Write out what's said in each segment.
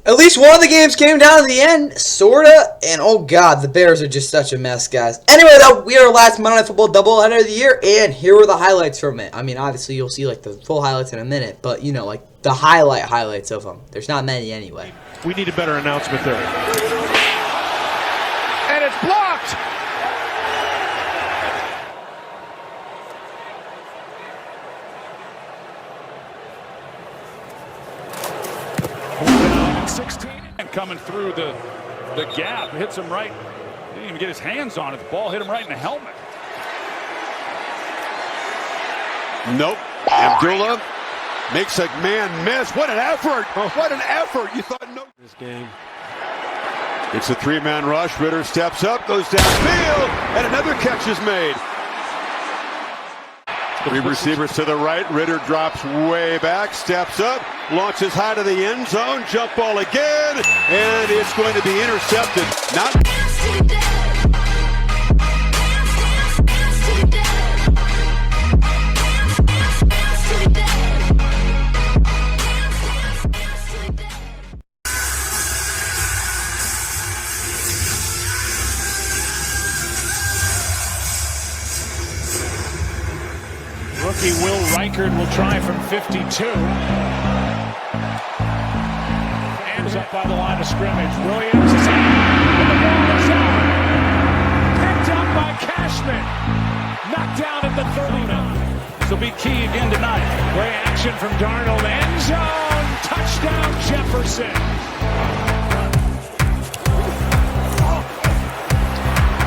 At least one of the games came down to the end, sorta, and oh god, the Bears are just such a mess, guys. Anyway, though, we are our last Monday Night Football doubleheader of the year, and here were the highlights from it. I mean, obviously, you'll see, like, the full highlights in a minute, but, you know, like, the highlights of them. There's not many anyway. We need a better announcement there. And it's blocked! And coming through the gap, hits him right. He didn't even get his hands on it. The ball hit him right in the helmet. Nope. Abdullah makes a man miss. What an effort! What an effort! You thought no. This game. It's a three-man rush. Ritter steps up, goes downfield, and another catch is made. Three receivers to the right. Ritter drops way back, steps up, launches high to the end zone, jump ball again, and it's going to be intercepted. Rookie Will Reichard will try from 52. Hands up by the line of scrimmage. Williams is out. And the ball is out. Picked up by Cashman. Knocked down at the 39. This will be key again tonight. Play action from Darnold. End zone. Touchdown Jefferson.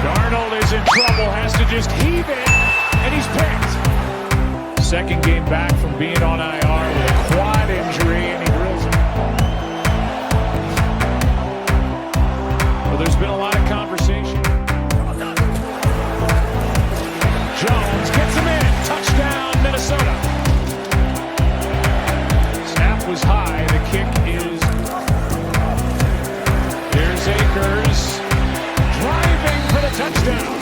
Darnold is in trouble. Has to just heave it. And he's picked. Second game back from being on IR with a quad injury, and he drills it. Well, there's been a lot of conversation. Jones gets him in. Touchdown, Minnesota. Snap was high. The kick is. Here's Akers driving for the touchdown.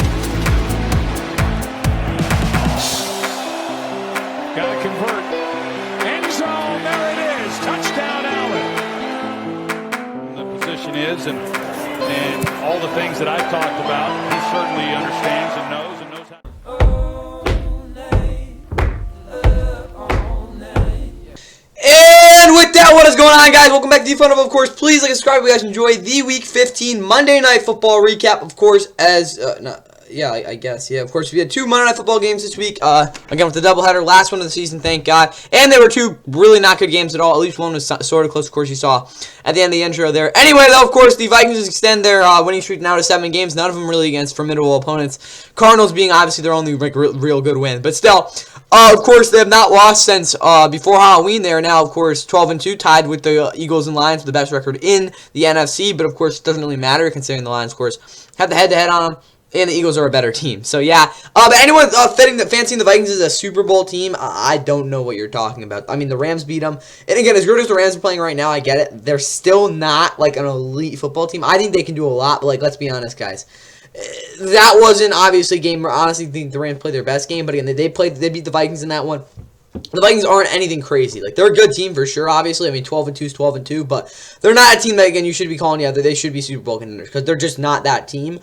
Got to convert. End zone, there it is. Touchdown, Allen. The position is, and all the things that I've talked about, he certainly understands and knows how. And with that, what is going on, guys? Welcome back to Defund. Of course, please like and subscribe if you guys enjoy the Week 15 Monday Night Football recap. Of course, as yeah, I guess. Yeah, of course, we had two Monday Night Football games this week. Again, with the doubleheader, last one of the season, thank God. And they were two really not good games at all. At least one was sort of close, of course, you saw at the end of the intro there. Anyway, though, of course, the Vikings extend their winning streak now to 7 games. None of them really against formidable opponents. Cardinals being, obviously, their only real good win. But still, of course, they have not lost since before Halloween. They are now, of course, 12-2, tied with the Eagles and Lions for the best record in the NFC. But, of course, it doesn't really matter, considering the Lions, of course, have the head-to-head on them. And the Eagles are a better team. So, yeah. But anyone fancying the Vikings as a Super Bowl team, I don't know what you're talking about. I mean, the Rams beat them. And again, as good as the Rams are playing right now, I get it. They're still not, like, an elite football team. I think they can do a lot, but, like, let's be honest, guys. That wasn't, obviously, a game where I honestly think the Rams played their best game. But, again, they beat the Vikings in that one. The Vikings aren't anything crazy. Like, they're a good team for sure, obviously. I mean, 12-2 is 12-2, but they're not a team that, again, you should be calling, yeah, they should be Super Bowl contenders, because they're just not that team.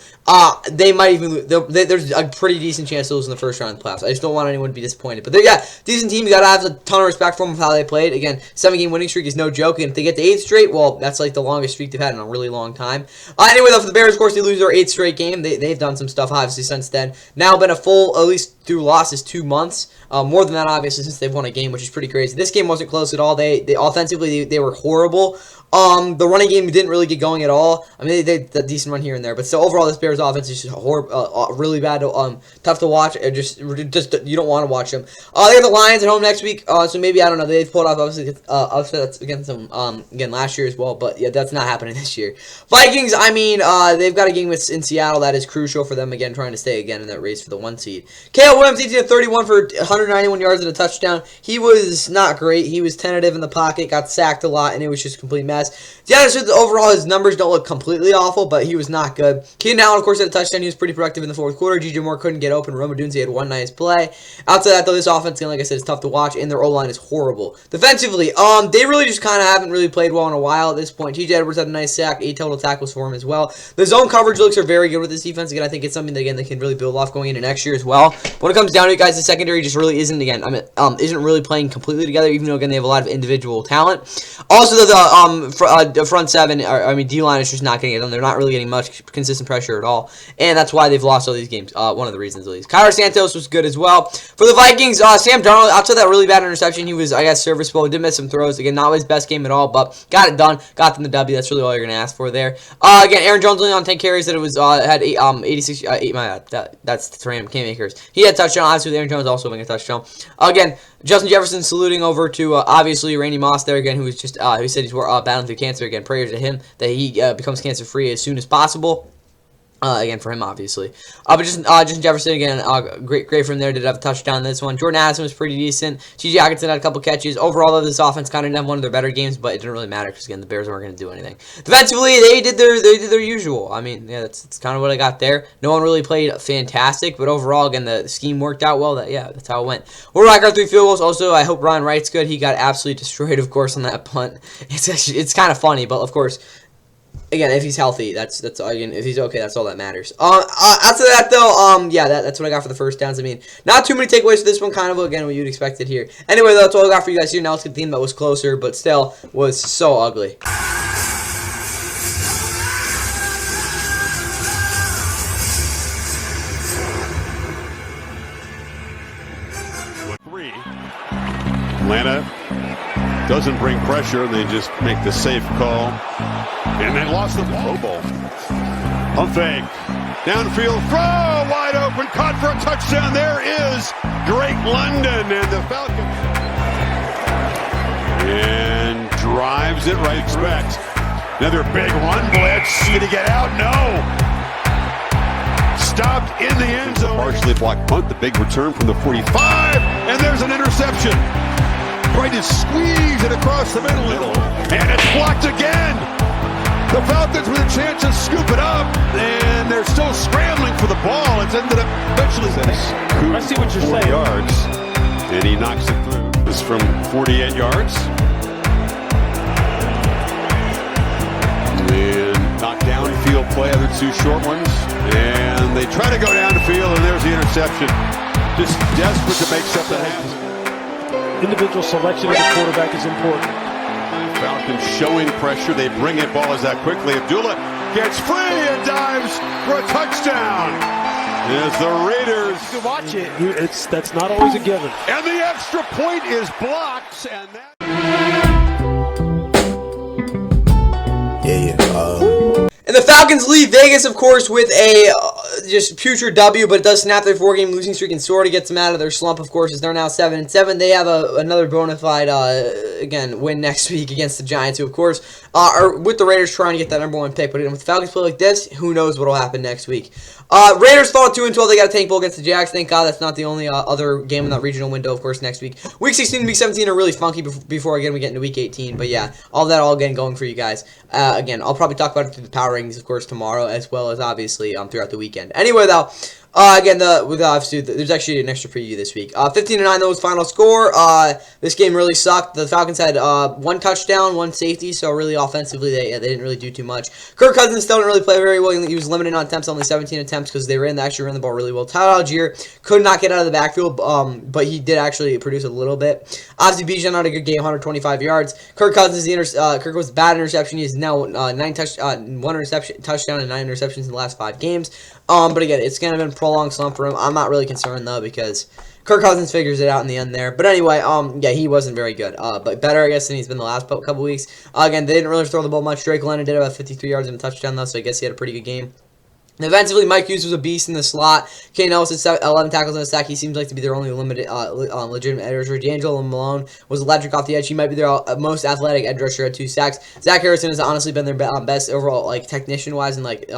They might even lose. There's a pretty decent chance to lose in the first round of the playoffs. I just don't want anyone to be disappointed. But, yeah, decent team. You got to have a ton of respect for them for how they played. Again, 7-game winning streak is no joke, and if they get to 8 straight, well, that's, like, the longest streak they've had in a really long time. Anyway, though, for the Bears, of course, they lose their 8th straight game. They've done some stuff, obviously, since then. Now been a full, at least through losses, 2 months. More than that, obviously, since they've won a game, which is pretty crazy. This game wasn't close at all. They offensively, they were horrible. The running game didn't really get going at all. I mean, they did a decent run here and there, but still, overall, this Bears offense is just horrible, really bad, tough to watch. Just you don't want to watch them. They got the Lions at home next week, so maybe, I don't know, they've pulled off, obviously, upsets against them, again, last year as well, but yeah, that's not happening this year. Vikings, I mean, they've got a game in Seattle that is crucial for them, again, trying to stay, again, in that race for the 1 seed. Caleb Williams, 18-31 for 191 yards and a touchdown. He was not great. He was tentative in the pocket, got sacked a lot, and it was just a complete mess. mess. DeAndre Swift, overall, his numbers don't look completely awful, but he was not good. Keenan Allen, of course, had a touchdown. He was pretty productive in the fourth quarter. DJ Moore couldn't get open. Rome Odunze had one nice play. Outside that, though, this offense, again, like I said, is tough to watch, and their O-line is horrible. Defensively, they really just kind of haven't really played well in a while at this point. TJ Edwards had a nice sack, 8 total tackles for him as well. The zone coverage looks are very good with this defense. Again, I think it's something that, again, they can really build off going into next year as well. But when it comes down to it, guys, the secondary just really isn't, again, isn't really playing completely together, even though, again, they have a lot of individual talent. Also, the front seven, D-line is just not getting it done. They're not really getting much consistent pressure at all, and that's why they've lost all these games. One of the reasons, at least. Kyler Santos was good as well. For the Vikings, Sam Darnold, outside that really bad interception, he was, I guess, serviceable. He did miss some throws. Again, not his best game at all, but got it done. Got them the W. That's really all you're going to ask for there. Again, Aaron Jones only on 10 carries. That it was had 86. That's the random K-makers. He had a touchdown. Obviously, with Aaron Jones also making a touchdown. Again, Justin Jefferson saluting over to obviously Randy Moss there again, who was just who said he's battling through cancer again. Prayers to him that he becomes cancer free as soon as possible. Again, for him, obviously. But just Jefferson, again, great from there. Did have a touchdown in this one. Jordan Addison was pretty decent. T.J. Hockenson had a couple catches. Overall, though, this offense kind of didn't have one of their better games, but it didn't really matter because, again, the Bears weren't going to do anything. Defensively, they did their usual. I mean, yeah, that's kind of what I got there. No one really played fantastic, but overall, again, the scheme worked out well. That's how it went. We're back our 3 field goals. Also, I hope Ryan Wright's good. He got absolutely destroyed, of course, on that punt. It's kind of funny, but, of course, again, if he's healthy, that's again, if he's okay, that's all that matters. After that though, that's what I got for the first downs. I mean, not too many takeaways for this one, kind of again what you'd expected here. Anyway, though, that's all I got for you guys here. Now let's get the team that was closer, but still was so ugly. Atlanta doesn't bring pressure. They just make the safe call. And they lost the Pro Bowl. Pump fake. Downfield throw. Wide open. Caught for a touchdown. There is Drake London and the Falcons. And drives it right. Expect another big one. Blitz. Did he get out? No. Stopped in the end zone. Partially blocked punt. The big return from the 45. And there's an interception. Right to squeeze it across the middle. And it's blocked again. The Falcons with a chance to scoop it up, and they're still scrambling for the ball. It's ended up eventually. I see what you're saying. Yards, and he knocks it through. This from 48 yards. And knocked downfield play, other 2 short ones. And they try to go downfield, and there's the interception. Just desperate to make something happen. Individual selection of the quarterback is important. Falcons showing pressure. They bring it. Ball is out quickly. Abdullah gets free and dives for a touchdown. As the Raiders. You can watch it. That's not always a given. And the extra point is blocked. And that. And the Falcons leave Vegas, of course, with a just putrid W, but it does snap their 4-game losing streak and sort of gets them out of their slump, of course, as they're now 7-7. They have another bona fide, again, win next week against the Giants, who, of course, are with the Raiders trying to get that #1 pick. But with the Falcons play like this, who knows what will happen next week. Raiders fall 2-12. They got a tank bowl against the Jags. Thank God that's not the only other game in that regional window, of course, next week. Week 16 and Week 17 are really funky before, again, we get into Week 18. But, yeah, all again, going for you guys. Again, I'll probably talk about it through the power rankings, of course, tomorrow, as well as, obviously, throughout the weekend. Anyway, though, again, there's actually an extra preview this week. 15-9, though, was final score. This game really sucked. The Falcons had 1 touchdown, 1 safety, so really offensively they didn't really do too much. Kirk Cousins still didn't really play very well. He was limited on attempts, only 17 attempts because they actually ran the ball really well. Tyler Algier could not get out of the backfield, but he did actually produce a little bit. Obviously, Bijan had a good game, 125 yards. Kirk Cousins, Kirk was bad interception. He's now 1 touchdown and 9 interceptions in the last 5 games. But again, it's kind of been a prolonged slump for him. I'm not really concerned, though, because Kirk Cousins figures it out in the end there. But anyway, yeah, he wasn't very good. But better, I guess, than he's been the last couple weeks. Again, they didn't really throw the ball much. Drake London did about 53 yards and a touchdown, though, so I guess he had a pretty good game. Defensively, Mike Hughes was a beast in the slot. Kane Ellis had 11 tackles in a sack. He seems like to be their only legitimate edge rusher. D'Angelo Malone was electric off the edge. He might be their most athletic edge rusher at 2 sacks. Zach Harrison has honestly been their best overall, like, technician-wise and, like,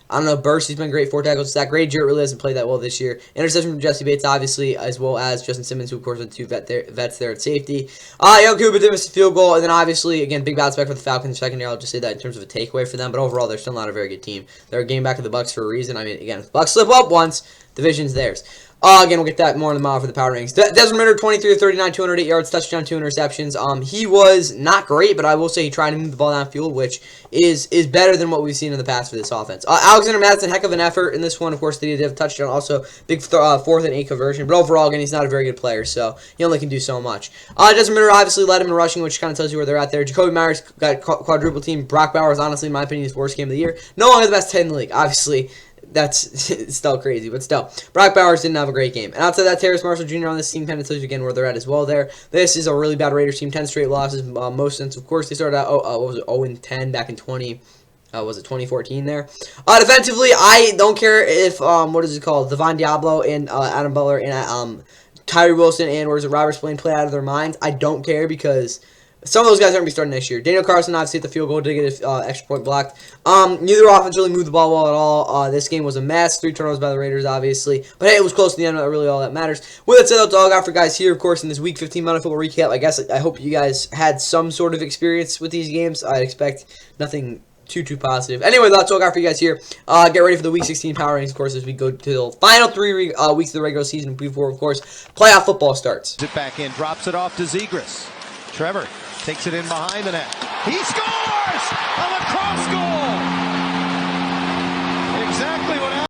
I don't know. Bursey's been great, 4 tackles, sack. Grady Jarrett really hasn't played that well this year. Interception from Jesse Bates, obviously, as well as Justin Simmons, who of course had 2 vets there at safety. Young Cuba did miss a field goal, and then obviously, again, big bounce back for the Falcons second year. I'll just say that in terms of a takeaway for them, but overall, they're still not a very good team. They're a game back of the Bucs for a reason. I mean, again, if the Bucs slip up once, division's theirs. Again, we'll get that more in the mile for the power rankings. Desmond Ridder, 23 of 39, 208 yards, touchdown, 2 interceptions. He was not great, but I will say he tried to move the ball downfield, which is better than what we've seen in the past for this offense. Alexander Madison, heck of an effort in this one. Of course, they did have a touchdown, also big 4th and 8 conversion. But overall, again, he's not a very good player, so he only can do so much. Desmond Ridder obviously led him in rushing, which kind of tells you where they're at there. Jacoby Myers got quadruple team. Brock Bowers, honestly, in my opinion, his worst game of the year. No longer the best 10 in the league, obviously. That's still crazy, but still. Brock Bowers didn't have a great game. And outside that, Terrace Marshall Jr. on this team kind of tells you again where they're at as well there. This is a really bad Raiders team, 10 straight losses, most since, of course, they started out, 0-10 back in 2014 there. Defensively, I don't care if, what is it called, Devon Diablo and Adam Butler and Tyree Wilson and, Robert Spillane play out of their minds. I don't care because some of those guys aren't going to be starting next year. Daniel Carlson obviously hit the field goal to get an extra point blocked. Neither offense really moved the ball well at all. This game was a mess. 3 turnovers by the Raiders, obviously. But hey, it was close to the end. Not really all that matters. With that said, that's all I got for guys here, of course, in this Week 15 Monday Football Recap. I hope you guys had some sort of experience with these games. I expect nothing too positive. Anyway, that's all I got for you guys here. Get ready for the Week 16 power rankings, of course, as we go to the final 3 weeks of the regular season before, of course, playoff football starts. It back in, drops it off to Zegras. Trevor takes it in behind the net. He scores on the cross goal. Exactly what happened.